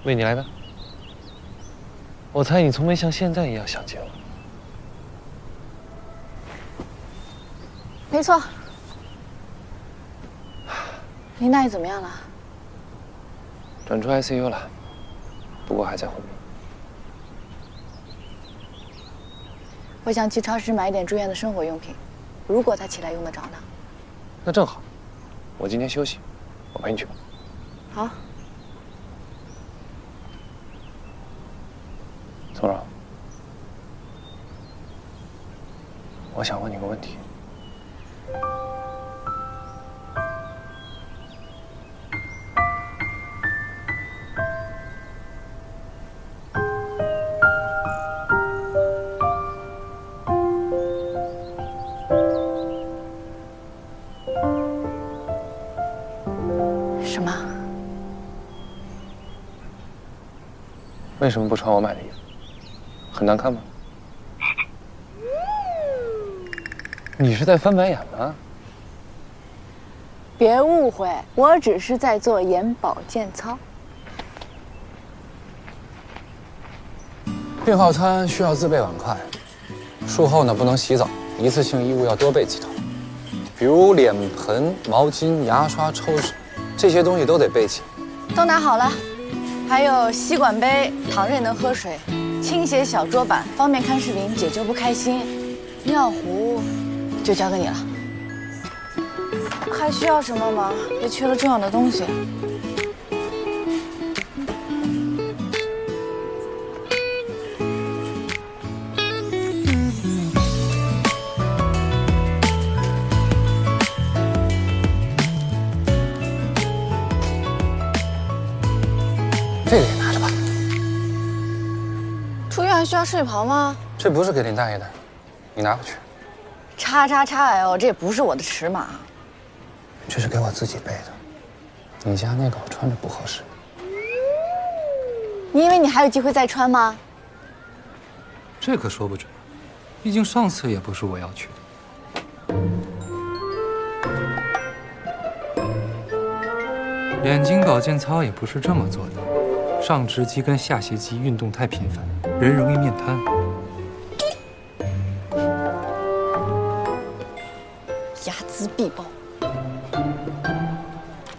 为你来的。我猜你从没像现在一样想见我。没错。林大爷怎么样了？转出 ICU 了，不过还在昏迷。我想去超市买一点住院的生活用品，如果他起来用得着呢？那正好，我今天休息，我陪你去吧。好。宋饶，我想问你个问题。什么？为什么不穿我买的衣服？很难看吗？你是在翻白眼吗？别误会，我只是在做眼保健操。病号餐需要自备碗筷，术后呢不能洗澡，一次性衣物要多备几套，比如脸盆、毛巾、牙刷、抽纸，这些东西都得备齐。都拿好了，还有吸管杯，躺着也能喝水；倾斜小桌板，方便看视频，解救不开心；尿壶就交给你了。还需要什么吗？别缺了重要的东西。这个也拿着吧。出院还需要睡袍吗？这不是给林大爷的，你拿回去。XXXL，这也不是我的尺码。这是给我自己备的，你家那个我穿着不合适。你以为你还有机会再穿吗？这可说不准，毕竟上次也不是我要去的。眼睛保健操也不是这么做的，上肢肌跟下斜肌运动太频繁，人容易面瘫。睚眦必报。